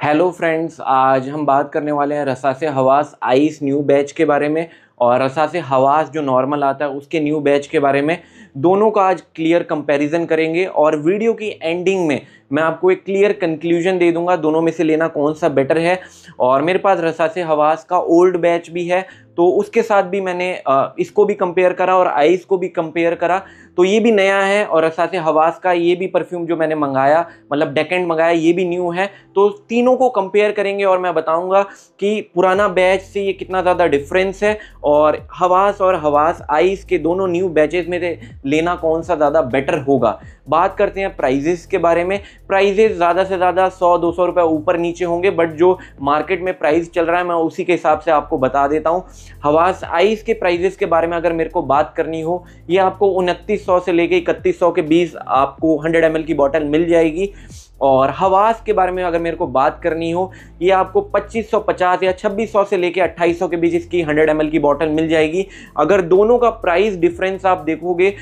Hello friends, आज हम बात करने वाले हैं रसा से हवास आइस न्यू बैच के बारे में और रसा से हवास जो नॉर्मल आता है उसके न्यू बैच के बारे में। दोनों का आज क्लियर कंपैरिजन करेंगे और वीडियो की एंडिंग में मैं आपको एक क्लियर कंक्लूजन दे दूंगा दोनों में से लेना कौन सा बेटर है। और मेरे पास रसा से हवास का ओल्ड बैच भी है तो उसके साथ भी मैंने इसको भी कंपेयर करा और आइस को भी कंपेयर करा। तो ये भी नया है और रसा से हवास का ये भी परफ्यूम जो मैंने मंगाया मतलब डेकेंड मंगाया ये भी न्यू है। तो तीनों को कंपेयर करेंगे और मैं बताऊंगा कि पुराना बैच से ये कितना ज़्यादा डिफरेंस है और हवास आइस के दोनों न्यू बैचेस में से लेना कौन सा ज़्यादा बेटर होगा। बात करते हैं प्राइजेस के बारे में। प्राइजेस ज़्यादा से ज़्यादा 100-200 रुपये ऊपर नीचे होंगे, बट जो मार्केट में प्राइस चल रहा है मैं उसी के हिसाब से आपको बता देता हूँ। हवास आइस के प्राइजेस के बारे में अगर मेरे को बात करनी हो, ये आपको 2900 से लेके 3100 के बीच आपको 100 ml की बॉटल मिल जाएगी। और हवास के बारे में अगर मेरे को बात करनी हो, ये आपको 2550 या 2600 से लेके 2800 के बीच इसकी 100 ml की बॉटल मिल जाएगी। अगर दोनों का प्राइस डिफरेंस आप देखोगे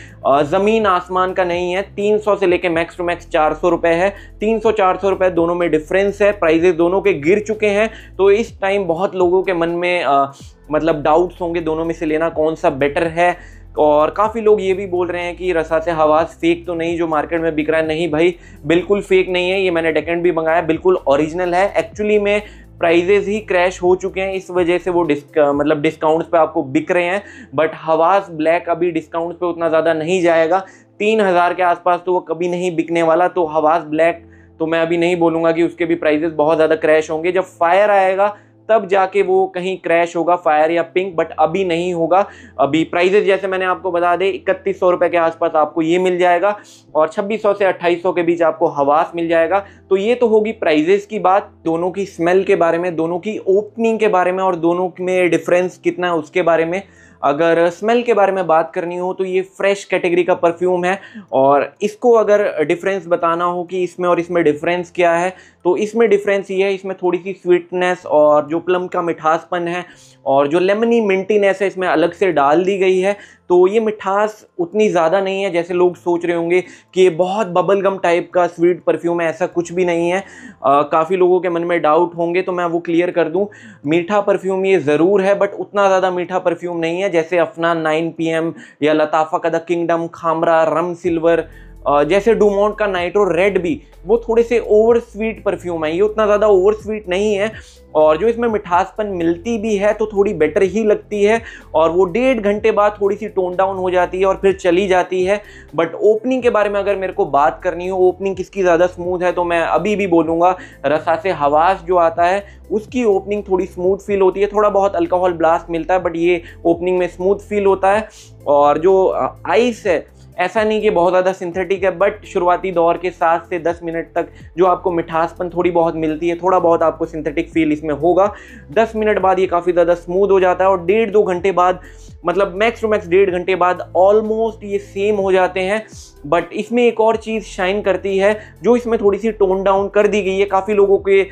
ज़मीन आसमान का नहीं है। 300 से लेके मैक्स टू मैक्स 400 रुपये है। 300-400 रुपये दोनों में डिफरेंस है। प्राइजेस दोनों के गिर चुके हैं। तो इस टाइम बहुत लोगों के मन में मतलब डाउट्स होंगे दोनों में से लेना कौन सा बेटर है। और काफ़ी लोग ये भी बोल रहे हैं कि रसा से हवास फेक तो नहीं जो मार्केट में बिक रहा है। नहीं भाई, बिल्कुल फेक नहीं है। ये मैंने डेकेंड भी मंगाया, बिल्कुल ओरिजिनल है। एक्चुअली में प्राइजेस ही क्रैश हो चुके हैं, इस वजह से वो डिस्काउंट्स पे आपको बिक रहे हैं। बट हवास ब्लैक अभी डिस्काउंट्स पे उतना ज़्यादा नहीं जाएगा। 3000 के आसपास तो वो कभी नहीं बिकने वाला। तो हवास ब्लैक तो मैं अभी नहीं बोलूँगा कि उसके भी प्राइजेस बहुत ज़्यादा क्रैश होंगे। जब फायर आएगा तब जाके वो कहीं क्रैश होगा, फायर या पिंक, बट अभी नहीं होगा। अभी प्राइजेस जैसे मैंने आपको बता दे 3100 रुपये के आसपास आपको ये मिल जाएगा और 2600 से 2800 के बीच आपको हवास मिल जाएगा। तो ये तो होगी प्राइजेस की बात। दोनों की स्मेल के बारे में, दोनों की ओपनिंग के बारे में और दोनों में डिफरेंस कितना है उसके बारे में। अगर स्मेल के बारे में बात करनी हो तो ये फ्रेश कैटेगरी का परफ्यूम है और इसको अगर डिफरेंस बताना हो कि इसमें और इसमें डिफरेंस क्या है, तो इसमें डिफरेंस ये है, इसमें थोड़ी सी स्वीटनेस और जो प्लम का मिठासपन है और जो लेमनी मिंटीनेस है इसमें अलग से डाल दी गई है। तो ये मिठास उतनी ज़्यादा नहीं है जैसे लोग सोच रहे होंगे कि ये बहुत बबल गम टाइप का स्वीट परफ्यूम है। ऐसा कुछ भी नहीं है। काफ़ी लोगों के मन में डाउट होंगे तो मैं वो क्लियर कर दूं। मीठा परफ्यूम ये ज़रूर है, बट उतना ज़्यादा मीठा परफ्यूम नहीं है जैसे अफनान 9 PM या लताफ़ा का the kingdom, Khamra, rum silver, जैसे डूमोंट का नाइट्रो रेड भी, वो थोड़े से ओवर स्वीट परफ्यूम है। ये उतना ज़्यादा ओवर स्वीट नहीं है और जो इसमें मिठासपन मिलती भी है तो थोड़ी बेटर ही लगती है और वो 1.5 घंटे बाद थोड़ी सी टोन डाउन हो जाती है और फिर चली जाती है। बट ओपनिंग के बारे में अगर मेरे को बात करनी हो, ओपनिंग किसकी ज़्यादा स्मूथ है, तो मैं अभी भी बोलूँगा रसा से हवास जो आता है उसकी ओपनिंग थोड़ी स्मूथ फील होती है। थोड़ा बहुत अल्कोहल ब्लास्ट मिलता है बट ये ओपनिंग में स्मूथ फील होता है। और जो आइस है ऐसा नहीं कि बहुत ज़्यादा सिंथेटिक है, बट शुरुआती दौर के 7 से 10 मिनट तक जो आपको मिठासपन थोड़ी बहुत मिलती है, थोड़ा बहुत आपको सिंथेटिक फील इसमें होगा। 10 मिनट बाद ये काफ़ी ज़्यादा स्मूथ हो जाता है और 1.5-2 घंटे बाद, मतलब मैक्स टू मैक्स 1.5 घंटे बाद ऑलमोस्ट ये सेम हो जाते हैं। बट इसमें एक और चीज़ शाइन करती है जो इसमें थोड़ी सी टोन डाउन कर दी गई है। काफ़ी लोगों के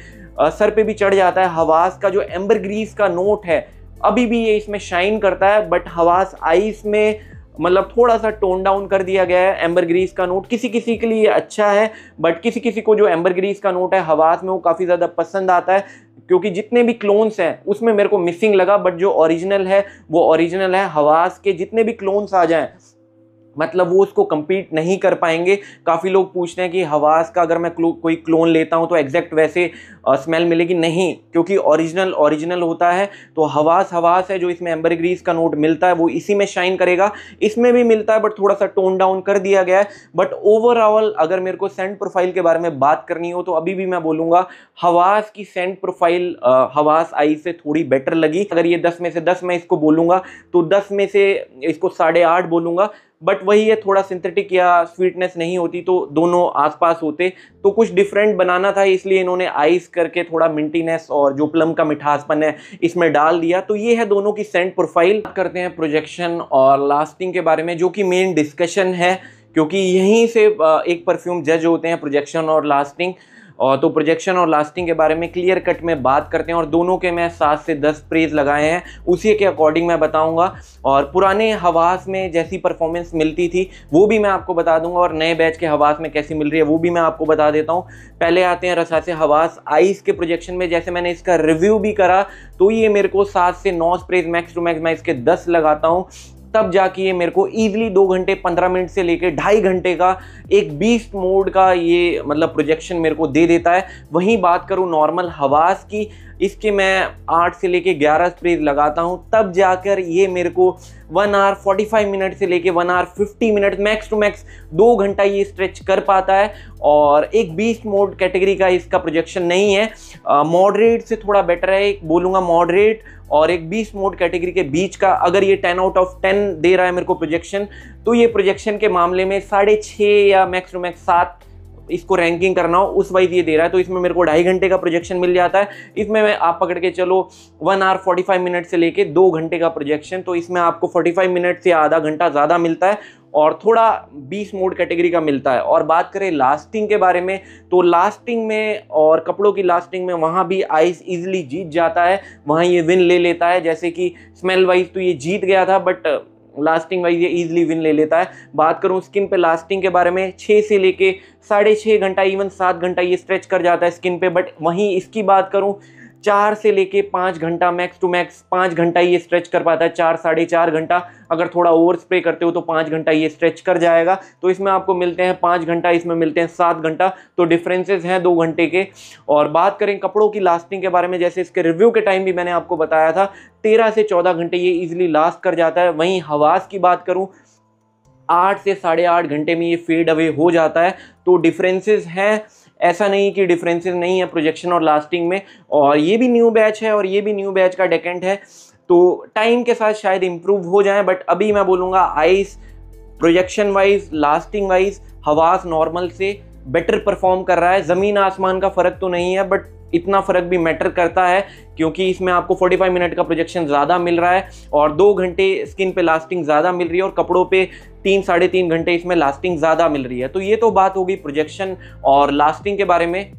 सर पे भी चढ़ जाता है। हवास का जो एम्बरग्रीस का नोट है अभी भी ये इसमें शाइन करता है, बट हवास आइस में मतलब थोड़ा सा टोन डाउन कर दिया गया है। एम्बरग्रीस का नोट किसी किसी के लिए अच्छा है, बट किसी किसी को जो एम्बरग्रीस का नोट है हवास में वो काफ़ी ज़्यादा पसंद आता है, क्योंकि जितने भी क्लोन्स हैं उसमें मेरे को मिसिंग लगा। बट जो ओरिजिनल है वो ओरिजिनल है। हवास के जितने भी क्लोन्स आ जाएं मतलब वो उसको compete नहीं कर पाएंगे। काफ़ी लोग पूछते हैं कि हवास का अगर मैं कोई क्लोन लेता हूं तो एग्जैक्ट वैसे स्मेल मिलेगी। नहीं, क्योंकि ओरिजिनल होता है। तो हवास है जो इसमें एम्बरग्रीस का नोट मिलता है वो इसी में शाइन करेगा। इसमें भी मिलता है बट थोड़ा सा टोन डाउन कर दिया गया है। बट ओवरऑल अगर मेरे को सेंट प्रोफाइल के बारे में बात करनी हो तो अभी भी मैं बोलूँगा हवास की सेंट प्रोफाइल हवास आई से थोड़ी बेटर लगी। अगर ये 10 में से 10 मैं इसको बोलूँगा तो 10 में से इसको 8.5 बोलूँगा। बट वही है, थोड़ा सिंथेटिक या स्वीटनेस नहीं होती तो दोनों आसपास होते। तो कुछ डिफरेंट बनाना था इसलिए इन्होंने आइस करके थोड़ा मिंटीनेस और जो प्लम का मिठासपन है इसमें डाल दिया। तो ये है दोनों की सेंट प्रोफाइल। करते हैं प्रोजेक्शन और लास्टिंग के बारे में, जो कि मेन डिस्कशन है, क्योंकि यहीं से एक परफ्यूम जज होते हैं, प्रोजेक्शन और लास्टिंग। और तो प्रोजेक्शन और लास्टिंग के बारे में क्लियर कट में बात करते हैं और दोनों के मैं 7 से 10 प्रेज लगाए हैं, उसी के अकॉर्डिंग मैं बताऊंगा। और पुराने हवास में जैसी परफॉर्मेंस मिलती थी वो भी मैं आपको बता दूंगा और नए बैच के हवास में कैसी मिल रही है वो भी मैं आपको बता देता हूँ। पहले आते हैं रसासे हवास आइस के प्रोजेक्शन में। जैसे मैंने इसका रिव्यू भी करा तो ये मेरे को 7 से 9 स्प्रेज मैक्स टू मैक्स मैं इसके 10 लगाता हूँ, तब जाके ये मेरे को ईजिली 2 घंटे 15 मिनट से लेके 2.5 घंटे का एक बीस्ट मोड का ये मतलब प्रोजेक्शन मेरे को दे देता है। वहीं बात करूँ नॉर्मल हवास की, इसके मैं 8 से लेके 11 स्प्रेज लगाता हूँ, तब जाकर ये मेरे को 1 आवर 45 मिनट से लेके 1 hour 50 minute max to max 2 घंटा ये स्ट्रेच कर पाता है। और एक बीस्ट मोड कैटेगरी का इसका प्रोजेक्शन नहीं है, मॉडरेट से थोड़ा बेटर है, एक बोलूँगा मॉडरेट और एक बीस्ट मोड कैटेगरी के बीच का। अगर ये 10 आउट ऑफ 10 दे रहा है मेरे को प्रोजेक्शन, तो ये प्रोजेक्शन के मामले में 6.5 या मैक्स टू मैक्स 7 इसको रैंकिंग करना हो उस वाइज ये दे रहा है। तो इसमें मेरे को 2.5 घंटे का प्रोजेक्शन मिल जाता है। इसमें मैं आप पकड़ के चलो 1 आवर 45 मिनट से लेके 2 घंटे का प्रोजेक्शन, तो इसमें आपको 45 मिनट से आधा घंटा ज़्यादा मिलता है और थोड़ा 20 मोड कैटेगरी का मिलता है। और बात करें लास्टिंग के बारे में, तो लास्टिंग में और कपड़ों की लास्टिंग में वहाँ भी आइस इजीली जीत जाता है, वहाँ ये विन ले लेता है। जैसे कि स्मेल वाइज तो ये जीत गया था, बट लास्टिंग वाइज ये इजीली विन ले लेता है। बात करूं स्किन पे लास्टिंग के बारे में, 6 से लेके 6.5 घंटा इवन 7 घंटा ये स्ट्रेच कर जाता है स्किन पे। बट वहीं इसकी बात करूं 4 से लेके 5 घंटा मैक्स टू मैक्स 5 घंटा ये स्ट्रेच कर पाता है, 4 साढ़े 4 घंटा। अगर थोड़ा ओवर स्प्रे करते हो तो 5 घंटा ये स्ट्रेच कर जाएगा। तो इसमें आपको मिलते हैं 5 घंटा, इसमें मिलते हैं 7 घंटा, तो डिफरेंसेस हैं 2 घंटे के। और बात करें कपड़ों की लास्टिंग के बारे में, जैसे इसके रिव्यू के टाइम भी मैंने आपको बताया था 13 से 14 घंटे ये इजीली लास्ट कर जाता है। वहीं हवास की बात करूं 8 से 8.5 घंटे में ये फेड अवे हो जाता है। तो डिफरेंसेस हैं, ऐसा नहीं कि डिफरेंसेस नहीं है प्रोजेक्शन और लास्टिंग में। और ये भी न्यू बैच है और ये भी न्यू बैच का डेकेंट है, तो टाइम के साथ शायद इंप्रूव हो जाए। बट अभी मैं बोलूँगा आइस प्रोजेक्शन वाइज लास्टिंग वाइज हवास नॉर्मल से बेटर परफॉर्म कर रहा है। ज़मीन आसमान का फ़र्क तो नहीं है, बट इतना फ़र्क भी मैटर करता है क्योंकि इसमें आपको 45 मिनट का प्रोजेक्शन ज़्यादा मिल रहा है और 2 घंटे स्किन पे लास्टिंग ज़्यादा मिल रही है और कपड़ों पे 3 साढ़े 3 घंटे इसमें लास्टिंग ज़्यादा मिल रही है। तो ये तो बात होगी प्रोजेक्शन और लास्टिंग के बारे में।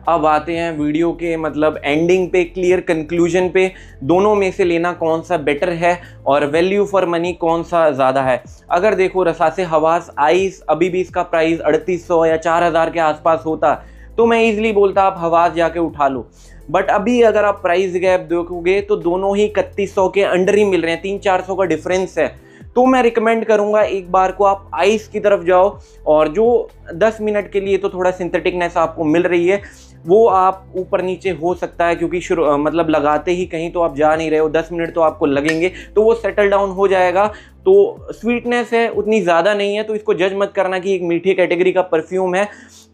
अब आते हैं वीडियो के मतलब एंडिंग पे, क्लियर कंक्लूजन पे, दोनों में से लेना कौन सा बेटर है और वैल्यू फॉर मनी कौन सा ज़्यादा है। अगर देखो रसासे हवास आइस अभी भी इसका प्राइस 3800 या 4000 के आसपास होता तो मैं इजीली बोलता आप हवास जाके उठा लो। बट अभी अगर आप प्राइस गैप देखोगे तो दोनों ही 3100 के अंडर ही मिल रहे हैं, 300-400 का डिफरेंस है। तो मैं रिकमेंड करूंगा एक बार को आप आइस की तरफ जाओ और जो 10 मिनट के लिए तो थोड़ा सिंथेटिकनेस आपको मिल रही है वो आप ऊपर नीचे हो सकता है क्योंकि मतलब लगाते ही कहीं तो आप जा नहीं रहे हो, 10 मिनट तो आपको लगेंगे, तो वो सेटल डाउन हो जाएगा। तो स्वीटनेस है उतनी ज़्यादा नहीं है, तो इसको जज मत करना कि एक मीठी कैटेगरी का परफ्यूम है।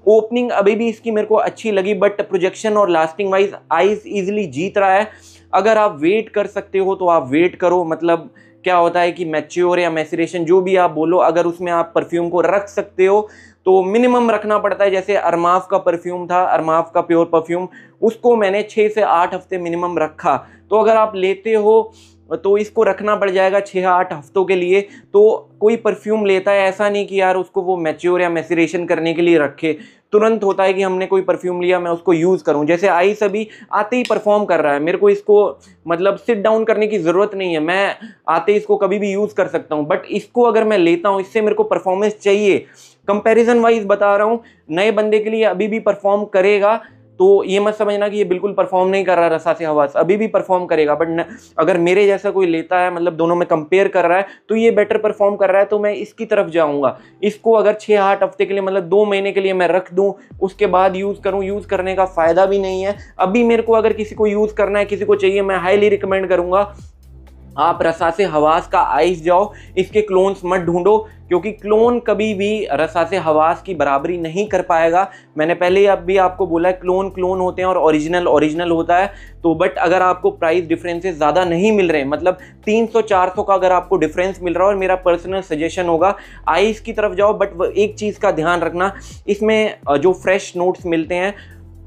ओपनिंग अभी भी इसकी मेरे को अच्छी लगी, बट प्रोजेक्शन और लास्टिंग वाइज आइस इजीली जीत रहा है। अगर आप वेट कर सकते हो तो आप वेट करो। मतलब क्या होता है कि मैच्योर या मैसरेशन जो भी आप बोलो, अगर उसमें आप परफ्यूम को रख सकते हो तो मिनिमम रखना पड़ता है। जैसे अरमाफ का परफ्यूम था, अरमाफ का प्योर परफ्यूम, उसको मैंने 6 से 8 हफ्ते मिनिमम रखा। तो अगर आप लेते हो तो इसको रखना पड़ जाएगा 6-8 हफ्तों के लिए। तो कोई परफ्यूम लेता है ऐसा नहीं कि यार उसको वो मैच्योर या मैसरेशन करने के लिए रखे, तुरंत होता है कि हमने कोई परफ्यूम लिया मैं उसको यूज़ करूं। जैसे आइस अभी आते ही परफॉर्म कर रहा है, मेरे को इसको मतलब सिट डाउन करने की ज़रूरत नहीं है, मैं आते ही इसको कभी भी यूज़ कर सकता हूं। बट इसको अगर मैं लेता हूं, इससे मेरे को परफॉर्मेंस चाहिए, कंपैरिजन वाइज बता रहा हूं, नए बंदे के लिए अभी भी परफॉर्म करेगा। तो ये मत समझना कि ये बिल्कुल परफॉर्म नहीं कर रहा, रसासे हवास अभी भी परफॉर्म करेगा। बट अगर मेरे जैसा कोई लेता है, मतलब दोनों में कंपेयर कर रहा है, तो ये बेटर परफॉर्म कर रहा है, तो मैं इसकी तरफ जाऊंगा। इसको अगर 6-8 हफ्ते के लिए मतलब 2 महीने के लिए मैं रख दूं, उसके बाद यूज़ करूं, यूज़ करने का फ़ायदा भी नहीं है। अभी मेरे को अगर किसी को यूज़ करना है, किसी को चाहिए, मैं हाईली रिकमेंड करूंगा आप रसासे हवास का आइस जाओ, इसके क्लोन्स मत ढूंढो क्योंकि क्लोन कभी भी रसासे हवास की बराबरी नहीं कर पाएगा। मैंने पहले अब भी आपको बोला है क्लोन क्लोन होते हैं और ओरिजिनल ओरिजिनल होता है। तो बट अगर आपको प्राइस डिफरेंसेस ज़्यादा नहीं मिल रहे हैं, मतलब 300-400 का अगर आपको डिफरेंस मिल रहा है, और मेरा पर्सनल सजेशन होगा आइस की तरफ जाओ। बट एक चीज़ का ध्यान रखना, इसमें जो फ्रेश नोट्स मिलते हैं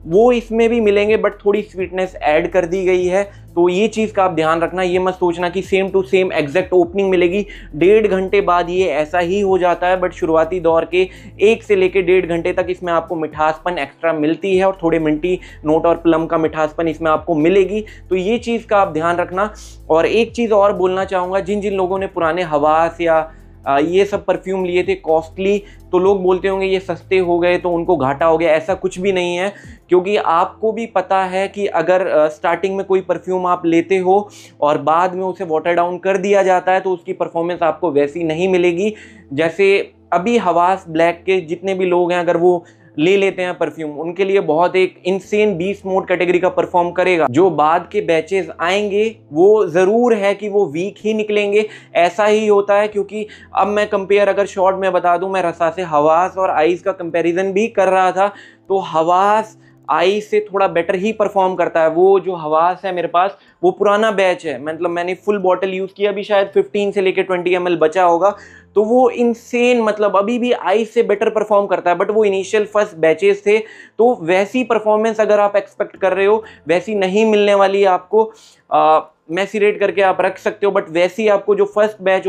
वो इसमें भी मिलेंगे बट थोड़ी स्वीटनेस ऐड कर दी गई है। तो ये चीज़ का आप ध्यान रखना, ये मत सोचना कि same to same exact opening मिलेगी। 1.5 घंटे बाद ये ऐसा ही हो जाता है, बट शुरुआती दौर के 1 से लेकर 1.5 घंटे तक इसमें आपको मिठासपन एक्स्ट्रा मिलती है और थोड़े मिंटी नोट और प्लम का मिठासपन इसमें आपको मिलेगी। तो ये चीज़ का आप ध्यान रखना। और एक चीज़ और बोलना चाहूँगा, जिन जिन लोगों ने पुराने हवास या ये सब परफ्यूम लिए थे कॉस्टली, तो लोग बोलते होंगे ये सस्ते हो गए तो उनको घाटा हो गया। ऐसा कुछ भी नहीं है, क्योंकि आपको भी पता है कि अगर स्टार्टिंग में कोई परफ्यूम आप लेते हो और बाद में उसे वाटर डाउन कर दिया जाता है तो उसकी परफॉर्मेंस आपको वैसी नहीं मिलेगी। जैसे अभी हवास ब्लैक के जितने भी लोग हैं, अगर वो ले लेते हैं परफ्यूम, उनके लिए बहुत एक इनसेन बीस्ट मोड कैटेगरी का परफॉर्म करेगा। जो बाद के बैचेस आएंगे वो ज़रूर है कि वो वीक ही निकलेंगे, ऐसा ही होता है। क्योंकि अब मैं कंपेयर अगर शॉर्ट में बता दूं, मैं रसासे हवास और आइस का कंपैरिजन भी कर रहा था, तो हवास आइस से थोड़ा बेटर ही परफॉर्म करता है। वो जो हवास है मेरे पास वो पुराना बैच है, मतलब मैंने फुल बॉटल यूज़ किया, अभी शायद 15 से लेकर 20 ml बचा होगा। तो वो इनसेन, मतलब अभी भी आइस से बेटर परफॉर्म करता है, बट वो इनिशियल फर्स्ट बैचेस थे। तो वैसी परफॉर्मेंस अगर आप एक्सपेक्ट कर रहे हो वैसी नहीं मिलने वाली है आपको। मैसीरेट करके आप रख सकते हो, बट वैसी आपको जो फर्स्ट बैच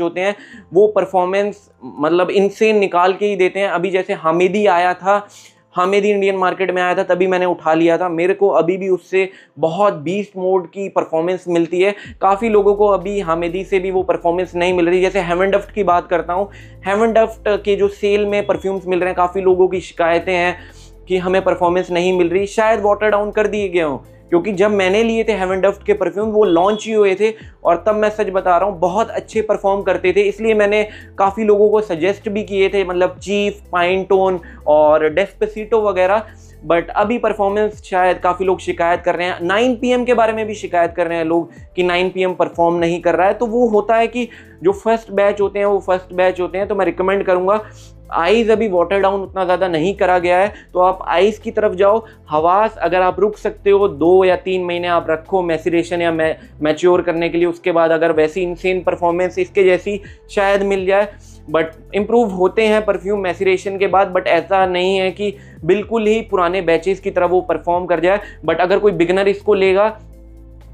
होते हैं वो परफॉर्मेंस मतलब इनसेन निकाल के ही देते हैं। अभी जैसे हामिदी आया था, हामिदी इंडियन मार्केट में आया था, तभी मैंने उठा लिया था। मेरे को अभी भी उससे बहुत बीस्ट मोड की परफॉर्मेंस मिलती है। काफ़ी लोगों को अभी हामिदी से भी वो परफॉर्मेंस नहीं मिल रही। जैसे हेवन डफ्ट की बात करता हूँ, हेवन डफ्ट के जो सेल में परफ्यूम्स मिल रहे हैं, काफ़ी लोगों की शिकायतें हैं कि हमें परफॉर्मेंस नहीं मिल रही। शायद वाटर डाउन कर दिए गए हों, क्योंकि जब मैंने लिए थे हेवन डफ्ट के परफ्यूम वो लॉन्च ही हुए थे और तब मैं सच बता रहा हूँ बहुत अच्छे परफॉर्म करते थे। इसलिए मैंने काफ़ी लोगों को सजेस्ट भी किए थे, मतलब चीफ, पाइन टोन और डेस्पेसिटो वगैरह। बट अभी परफॉर्मेंस शायद काफ़ी लोग शिकायत कर रहे हैं। 9 PM के बारे में भी शिकायत कर रहे हैं लोग कि 9 PM परफॉर्म नहीं कर रहा है। तो वो होता है कि जो फर्स्ट बैच होते हैं वो फर्स्ट बैच होते हैं। तो मैं रिकमेंड करूँगा, आइज़ अभी वाटर डाउन उतना ज़्यादा नहीं करा गया है तो आप आइज़ की तरफ जाओ। हवास अगर आप रुक सकते हो 2 या 3 महीने आप रखो मैसीरेशन या मैच्योर करने के लिए, उसके बाद अगर वैसी इनसेन परफॉर्मेंस इसके जैसी शायद मिल जाए। बट इम्प्रूव होते हैं परफ्यूम मैसीरेशन के बाद, बट ऐसा नहीं है कि बिल्कुल ही पुराने बैचेस की तरह वो परफॉर्म कर जाए। बट अगर कोई बिगनर इसको लेगा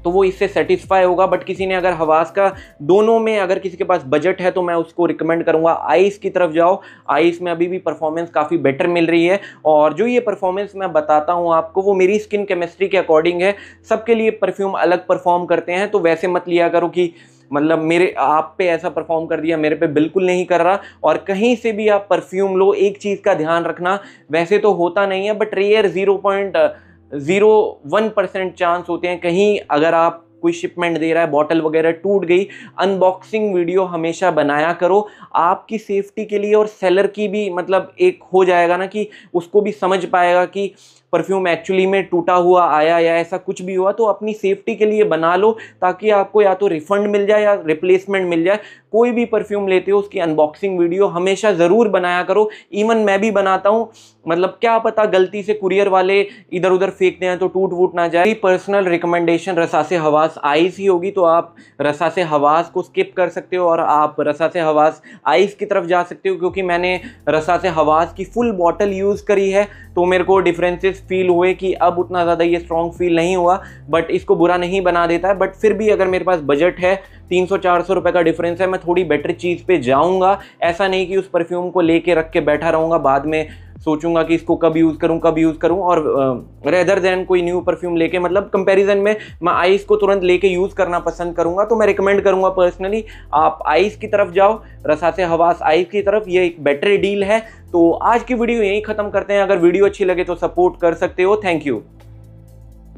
तो वो इससे सेटिस्फाई होगा। बट किसी ने अगर हवास का, दोनों में अगर किसी के पास बजट है तो मैं उसको रिकमेंड करूंगा आइस की तरफ जाओ। आइस में अभी भी परफॉर्मेंस काफ़ी बेटर मिल रही है और जो ये परफॉर्मेंस मैं बताता हूँ आपको वो मेरी स्किन केमिस्ट्री के अकॉर्डिंग है। सबके लिए परफ्यूम अलग परफॉर्म करते हैं, तो वैसे मत लिया करो कि मतलब मेरे आप पे ऐसा परफॉर्म कर दिया, मेरे पे बिल्कुल नहीं कर रहा। और कहीं से भी आप परफ्यूम लो, एक चीज़ का ध्यान रखना, वैसे तो होता नहीं है बट रेयर 0.01% चांस होते हैं कहीं अगर आप कोई शिपमेंट दे रहा है, बॉटल वगैरह टूट गई, अनबॉक्सिंग वीडियो हमेशा बनाया करो आपकी सेफ्टी के लिए। और सेलर की भी मतलब एक हो जाएगा ना कि उसको भी समझ पाएगा कि परफ्यूम एक्चुअली में टूटा हुआ आया या ऐसा कुछ भी हुआ। तो अपनी सेफ्टी के लिए बना लो ताकि आपको या तो रिफंड मिल जाए या रिप्लेसमेंट मिल जाए। कोई भी परफ्यूम लेते हो उसकी अनबॉक्सिंग वीडियो हमेशा ज़रूर बनाया करो। इवन मैं भी बनाता हूँ, मतलब क्या पता गलती से कुरियर वाले इधर उधर फेंकते हैं तो टूट वूट ना जाए। पर्सनल रिकमेंडेशन रसासे हवास आइस ही होगी, तो आप रसासे हवास को स्किप कर सकते हो और आप रसासे हवास आइस की तरफ जा सकते हो। क्योंकि मैंने रसासे हवास की फुल बॉटल यूज़ करी है तो मेरे को डिफरेंसेस फील हुए कि अब उतना ज़्यादा ये स्ट्रॉन्ग फील नहीं हुआ। बट इसको बुरा नहीं बना देता है। बट फिर भी अगर मेरे पास बजट है, 300-400 रुपये का डिफरेंस है, मैं थोड़ी बेटर चीज़ पे जाऊंगा। ऐसा नहीं कि उस परफ्यूम को लेके रख के बैठा रहूँगा, बाद में सोचूंगा कि इसको कब यूज़ करूं और रेदर देन कोई न्यू परफ्यूम लेके, मतलब कंपैरिजन में मैं आइस को तुरंत लेके यूज़ करना पसंद करूंगा। तो मैं रिकमेंड करूंगा पर्सनली आप आइस की तरफ जाओ, रसासे हवास आइस की तरफ, ये एक बेटर डील है। तो आज की वीडियो यहीं ख़त्म करते हैं। अगर वीडियो अच्छी लगे तो सपोर्ट कर सकते हो। Thank you.